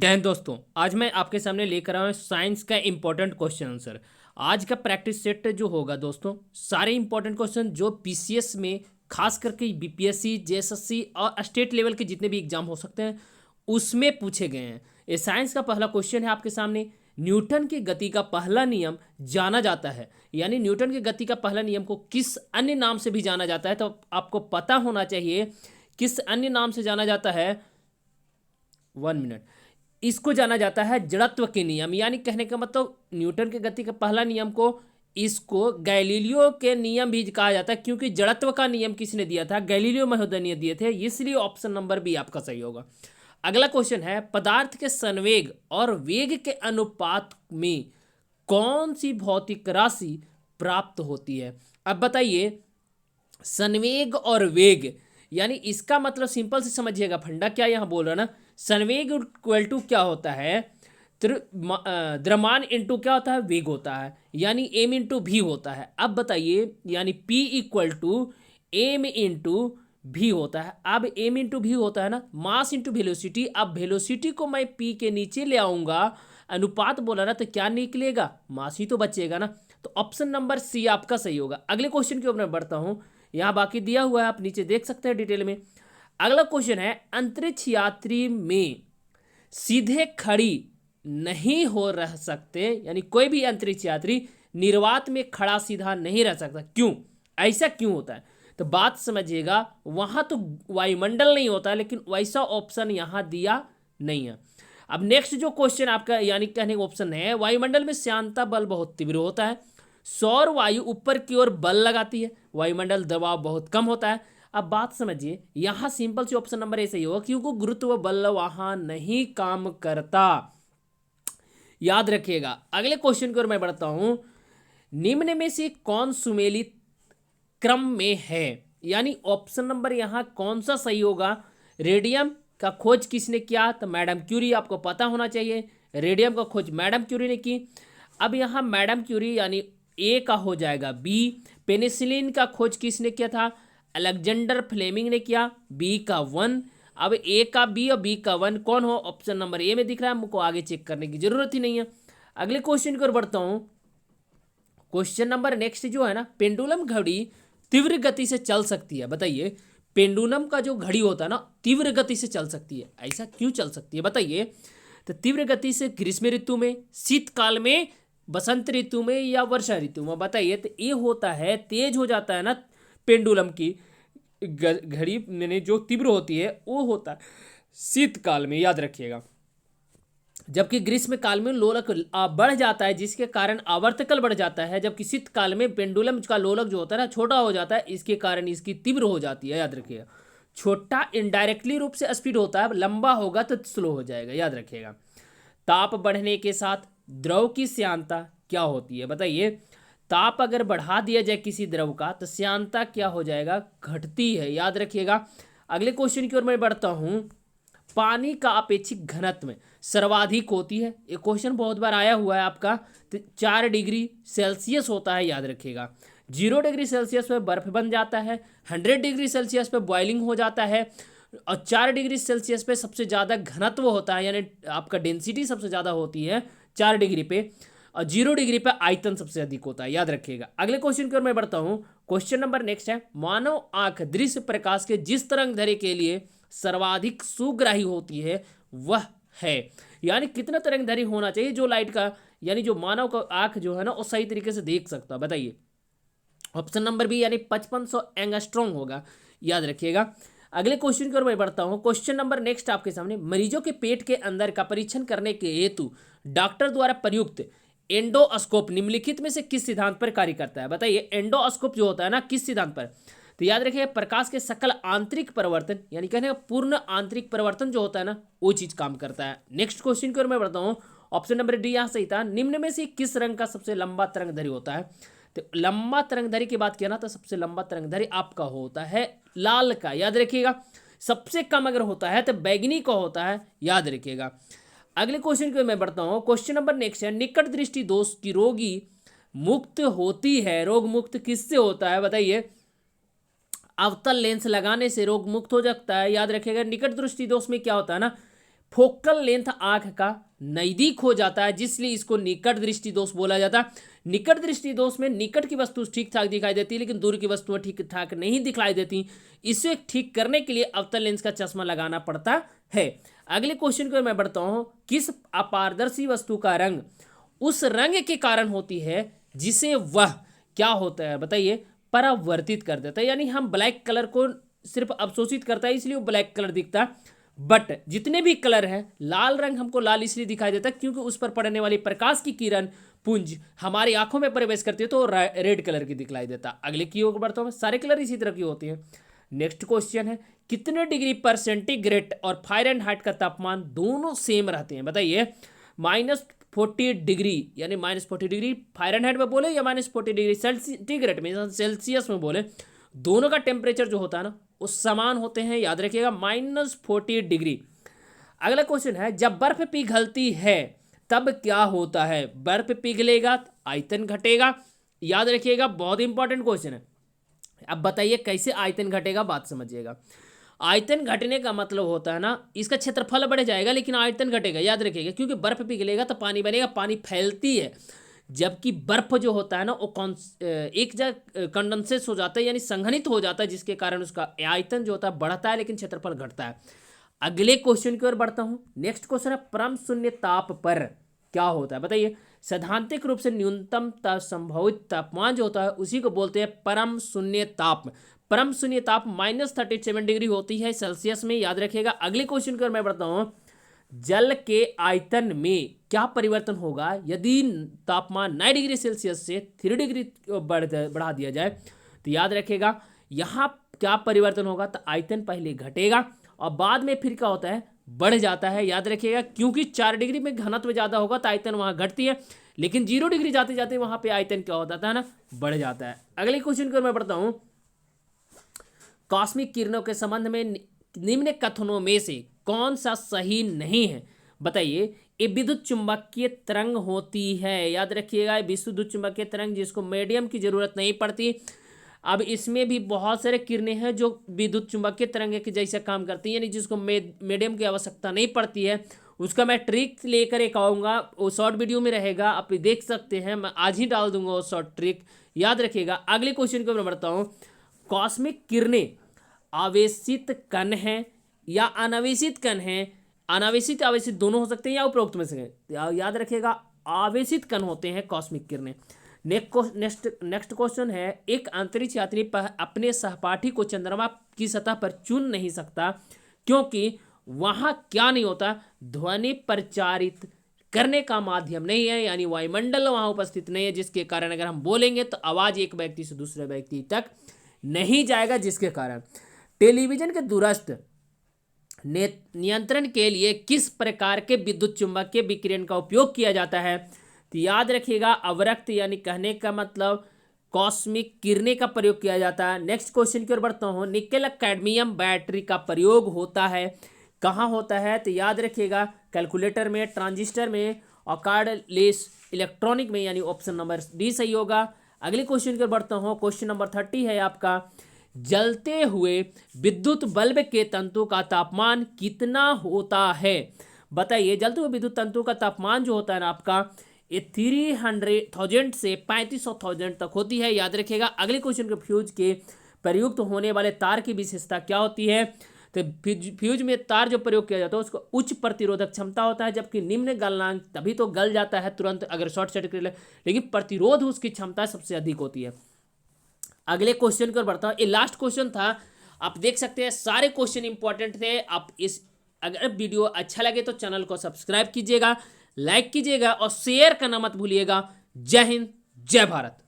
जय हिंद दोस्तों। आज मैं आपके सामने लेकर आया हूँ साइंस का इंपॉर्टेंट क्वेश्चन आंसर। आज का प्रैक्टिस सेट जो होगा दोस्तों, सारे इंपॉर्टेंट क्वेश्चन जो पीसीएस में, खास करके बीपीएससी, जेएसएससी और स्टेट लेवल के जितने भी एग्जाम हो सकते हैं उसमें पूछे गए हैं। ये साइंस का पहला क्वेश्चन है आपके सामने। न्यूटन की गति का पहला नियम जाना जाता है, यानी न्यूटन की गति का पहला नियम को किस अन्य नाम से भी जाना जाता है, तो आपको पता होना चाहिए किस अन्य नाम से जाना जाता है। 1 मिनट। इसको जाना जाता है जड़त्व के नियम, यानी कहने का मतलब न्यूटन के गति का पहला नियम को इसको गैलीलियो के नियम भी कहा जाता है, क्योंकि जड़त्व का नियम किसने दिया था? गैलीलियो महोदय ने दिए थे, इसलिए ऑप्शन नंबर बी आपका सही होगा। अगला क्वेश्चन है, पदार्थ के संवेग और वेग के अनुपात में कौन सी भौतिक राशि प्राप्त होती है? अब बताइए, संवेग और वेग, यानी इसका मतलब सिंपल से समझिएगा, फंडा क्या यहाँ बोल रहा है ना, संवेग इक्वल टू क्या होता है? द्रव्यमान इंटू क्या होता है? वेग होता है, यानी एम इंटू भी होता है। अब बताइए, यानी P equal to M into भी होता है। अब एम इंटू भी होता है ना, मास इंटू वेलोसिटी। अब वेलोसिटी को मैं पी के नीचे ले आऊंगा, अनुपात बोला ना, तो क्या निकलेगा? मास ही तो बचेगा ना। तो ऑप्शन नंबर सी आपका सही होगा। अगले क्वेश्चन की ओर मैं बढ़ता हूं, यहाँ बाकी दिया हुआ है, आप नीचे देख सकते हैं डिटेल में। अगला क्वेश्चन है, अंतरिक्ष यात्री में सीधे खड़ी नहीं हो रह सकते, यानी कोई भी अंतरिक्ष यात्री निर्वात में खड़ा सीधा नहीं रह सकता, क्यों? ऐसा क्यों होता है? तो बात समझिएगा, वहां तो वायुमंडल नहीं होता है, लेकिन वैसा ऑप्शन यहां दिया नहीं है। अब नेक्स्ट जो क्वेश्चन आपका, यानी कहने का ऑप्शन है, वायुमंडल में श्यानता बल बहुत तीव्र होता है, सौर वायु ऊपर की ओर बल लगाती है, वायुमंडल दबाव बहुत कम होता है। अब बात समझिए, यहां सिंपल सी ऑप्शन नंबर ए सही होगा, क्योंकि गुरुत्व बल वहां नहीं काम करता। याद रखिएगा। अगले क्वेश्चन की ओर मैं बढ़ता हूं, निम्न में से कौन सुमेलित क्रम में है? यानी ऑप्शन नंबर यहां कौन सा सही होगा? रेडियम का खोज किसने किया? तो मैडम क्यूरी, आपको पता होना चाहिए, रेडियम का खोज मैडम क्यूरी ने की। अब यहां मैडम क्यूरी, यानी ए का हो जाएगा बी। पेनिसिलिन का खोज किसने किया था? अलेक्जेंडर फ्लेमिंग ने किया, बी का 1। अब ए का बी और बी का 1 कौन हो? ऑप्शन नंबर ए में दिख रहा है, हमको आगे चेक करने की जरूरत ही नहीं है। अगले क्वेश्चन की ओर बढ़ता हूं। क्वेश्चन नंबर नेक्स्ट जो है ना, पेंडुलम घड़ी तीव्र गति से चल सकती है, बताइए। पेंडुलम का जो घड़ी होता है ना, तीव्र गति से चल सकती है, ऐसा क्यों चल सकती है बताइए? तो तीव्र गति से ग्रीष्म ऋतु में, शीतकाल में, बसंत ऋतु में या वर्षा ऋतु में, बताइए। तो ये होता है, तेज हो जाता है ना पेंडुलम की घड़ी में जो तीव्र होती है, वो होता है शीतकाल में, याद रखिएगा। जबकि ग्रीष्म काल में लोलक बढ़ जाता है, जिसके कारण आवर्तकल बढ़ जाता है, जबकि शीतकाल में पेंडुलम का लोलक जो होता है ना, छोटा हो जाता है, इसके कारण इसकी तीव्र हो जाती है, याद रखिएगा। छोटा इनडायरेक्टली रूप से स्पीड होता है, लंबा होगा तो स्लो हो जाएगा, याद रखिएगा। ताप बढ़ने के साथ द्रव की श्यानता क्या होती है, बताइए। ताप अगर बढ़ा दिया जाए किसी द्रव का, तो श्यानता क्या हो जाएगा? घटती है, याद रखिएगा। अगले क्वेश्चन की ओर मैं बढ़ता हूं, पानी का अपेक्षिक घनत्व सर्वाधिक होती है, ये क्वेश्चन बहुत बार आया हुआ है आपका। तो 4 डिग्री सेल्सियस होता है, याद रखिएगा। 0 डिग्री सेल्सियस पे बर्फ बन जाता है, 100 डिग्री सेल्सियस पे बॉइलिंग हो जाता है, और 4 डिग्री सेल्सियस पे सबसे ज़्यादा घनत्व होता है, यानी आपका डेंसिटी सबसे ज़्यादा होती है 4 डिग्री पे, और 0 डिग्री पे आयतन सबसे अधिक होता है, याद रखिएगा। अगले क्वेश्चन की ओर मैं बढ़ता हूँ। क्वेश्चन नंबर नेक्स्ट है, मानव आंख दृश्य प्रकाश के जिस तरंग दैर्घ्य के लिए सर्वाधिक सुग्राही होती है वह है, यानी कितना तरंग दैर्घ्य होना चाहिए जो लाइट का, यानी जो मानव का आंख जो है ना, वो सही तरीके से देख सकता है, बताइए। ऑप्शन नंबर बी, यानी 5500 एंगस्ट्रॉम होगा, याद रखिएगा। अगले क्वेश्चन की ओर मैं बढ़ता हूं। क्वेश्चन नंबर नेक्स्ट आपके सामने, मरीजों के पेट के अंदर का परीक्षण करने के हेतु डॉक्टर द्वारा प्रयुक्त एंडोस्कोप निम्नलिखित में से किस सिद्धांत पर कार्य करता है, बताइए। एंडोस्कोप जो होता है ना, किस सिद्धांत पर? तो याद रखिए, प्रकाश के सकल आंतरिक परिवर्तन, यानी कहने का पूर्ण आंतरिक परिवर्तन जो होता है ना, वो चीज काम करता है। नेक्स्ट क्वेश्चन की ओर मैं बढ़ता हूं। ऑप्शन नंबर डी यहां सही था। निम्न में से किस रंग का सबसे लंबा तरंगदैर्घ्य होता है? तो लंबा तरंगदैर्घ्य की बात किया ना, तो सबसे लंबा तरंगदैर्घ्य आपका होता है लाल का, याद रखिएगा। सबसे कम अगर होता है तो बैगनी का होता है, याद रखिएगा। अगले क्वेश्चन की ओर मैं बढ़ता हूं। क्वेश्चन नंबर नेक्स्ट है, निकट दृष्टि दोष की रोगी मुक्त होती है, रोग मुक्त किससे होता है, बताइए। अवतल लेंस लगाने से रोग मुक्त हो जाता है, याद रखिएगा। निकट दृष्टि दोष में क्या होता है ना, फोकल लेंथ आंख का नजदीक हो जाता है, जिसलिए इसको निकट दृष्टि दोष बोला जाता है। निकट दृष्टि दोष में निकट की वस्तु ठीक ठाक दिखाई देती है, लेकिन दूर की वस्तुएं ठीक ठाक नहीं दिखाई देती। इसे ठीक करने के लिए अवतल लेंस का चश्मा लगाना पड़ता है। अगले क्वेश्चन को मैं बढ़ता हूं। किस अपारदर्शी वस्तु का रंग उस रंग के कारण होती है जिसे वह क्या होता है, बताइए, परावर्तित कर देता है। यानी हम ब्लैक कलर को सिर्फ अवशोषित करता है, इसलिए वो ब्लैक कलर दिखता है। बट जितने भी कलर हैं, लाल रंग हमको लाल इसलिए दिखाई देता है क्योंकि उस पर पड़ने वाली प्रकाश की किरण पुंज हमारी आंखों में प्रवेश करती है तो रेड कलर की दिखलाई देता है। अगले की ओर बढ़ता हूं। सारे कलर इसी तरह की होती हैं। नेक्स्ट क्वेश्चन है, कितने डिग्री पर सेंटीग्रेड और फ़ारेनहाइट का तापमान दोनों सेम रहते हैं, बताइए। -40 डिग्री यानी -40 डिग्री फ़ारेनहाइट में बोले या -40 डिग्री सेंटीग्रेड में सेल्सियस में बोले, दोनों का टेम्परेचर जो होता है ना वो समान होते हैं, याद रखिएगा, -40 डिग्री। अगला क्वेश्चन है, जब बर्फ पिघलती है तब क्या होता है। बर्फ पिघलेगा तो आयतन घटेगा, याद रखिएगा, बहुत इंपॉर्टेंट क्वेश्चन है। अब बताइए कैसे आयतन घटेगा, बात समझिएगा। आयतन घटने का मतलब होता है ना, इसका क्षेत्रफल बढ़ जाएगा लेकिन आयतन घटेगा, याद रखिएगा, क्योंकि बर्फ पिघलेगा तो पानी बनेगा, पानी फैलती है, जबकि बर्फ जो होता है ना वो एक जगह कंडेंसेस हो जाता है यानी संघनित हो जाता है, जिसके कारण उसका आयतन जो होता है बढ़ता है लेकिन क्षेत्रफल घटता है। अगले क्वेश्चन की ओर बढ़ता हूं। नेक्स्ट क्वेश्चन है, परम शून्य ताप पर क्या होता है, बताइए। सैद्धांतिक रूप से न्यूनतम संभावित तापमान जो होता है उसी को बोलते हैं परम शून्य ताप। परम शून्य ताप -37 डिग्री होती है सेल्सियस में, याद रखिएगा। अगले क्वेश्चन की ओर मैं बढ़ता हूं। जल के आयतन में क्या परिवर्तन होगा यदि तापमान 9 डिग्री सेल्सियस से 3 डिग्री बढ़ा दिया जाए, तो याद रखिएगा यहाँ क्या परिवर्तन होगा, तो आयतन पहले घटेगा और बाद में फिर क्या होता है, बढ़ जाता है, याद रखिएगा, क्योंकि 4 डिग्री में घनत्व ज़्यादा होगा तो आयतन वहाँ घटती है, लेकिन 0 डिग्री जाते जाते वहाँ पे आयतन क्या होता था ना, बढ़ जाता है। अगले क्वेश्चन को मैं पढ़ता हूँ। कॉस्मिक किरणों के संबंध में निम्न कथनों में से कौन सा सही नहीं है, बताइए। ये विद्युत चुंबकीय तरंग होती है, याद रखिएगा, विद्युत चुंबकीय तरंग जिसको मीडियम की जरूरत नहीं पड़ती। अब इसमें भी बहुत सारे किरणें हैं जो विद्युत चुंबकीय तरंग के जैसे काम करती हैं, यानी जिसको मीडियम की आवश्यकता नहीं पड़ती है। उसका मैं ट्रिक लेकर एक आऊँगा, वो शॉर्ट वीडियो में रहेगा, आप देख सकते हैं, मैं आज ही डाल दूंगा वो शॉर्ट ट्रिक, याद रखिएगा। अगले क्वेश्चन को मैं बढ़ता हूँ। कॉस्मिक किरणें आवेशित कण हैं या अनावेशित कण हैं। अनावेशित आवेशित दोनों हो सकते हैं या उपरोक्त में से, याद रखिएगा, आवेशित कण होते हैं कॉस्मिक किरणें। नेक्स्ट क्वेश्चन है, एक अंतरिक्ष यात्री अपने सहपाठी को चंद्रमा की सतह पर चुन नहीं सकता क्योंकि वहां क्या नहीं होता, ध्वनि प्रचारित करने का माध्यम नहीं है, यानी वायुमंडल वहां उपस्थित नहीं है, जिसके कारण अगर हम बोलेंगे तो आवाज एक व्यक्ति से दूसरे व्यक्ति तक नहीं जाएगा, जिसके कारण टेलीविजन के दूरस्थ नियंत्रण के लिए किस प्रकार के विद्युत चुंबकीय विकिरण का उपयोग किया जाता है, तो याद रखिएगा, अवरक्त यानी कहने का मतलब कॉस्मिक किरणें का प्रयोग किया जाता है। नेक्स्ट क्वेश्चन की ओर बढ़ता हूँ। निकेल कैडमियम बैटरी का प्रयोग होता है, कहाँ होता है, तो याद रखिएगा, कैलकुलेटर में, ट्रांजिस्टर में और कार्डलेस इलेक्ट्रॉनिक में, यानी ऑप्शन नंबर डी सही होगा। अगले क्वेश्चन की ओर बढ़ता हूँ। क्वेश्चन नंबर 30 है आपका, जलते हुए विद्युत बल्ब के तंतु का तापमान कितना होता है, बताइए। जलते हुए विद्युत तंतु का तापमान जो होता है ना आपका, ये 300,000 से 3500,000 तक होती है, याद रखिएगा। अगले क्वेश्चन के फ्यूज के प्रयुक्त होने वाले तार की विशेषता क्या होती है, तो फ्यूज में तार जो प्रयोग किया जाता है उसको उच्च प्रतिरोधक क्षमता होता है, जबकि निम्न गलनांक तभी तो गल जाता है तुरंत अगर शॉर्ट सर्किट कर ले, लेकिन प्रतिरोध उसकी क्षमता सबसे अधिक होती है। अगले क्वेश्चन की ओर बढ़ता हूँ। ये लास्ट क्वेश्चन था, आप देख सकते हैं सारे क्वेश्चन इंपॉर्टेंट थे। आप अगर वीडियो अच्छा लगे तो चैनल को सब्सक्राइब कीजिएगा, लाइक कीजिएगा और शेयर करना मत भूलिएगा। जय हिंद, जय भारत।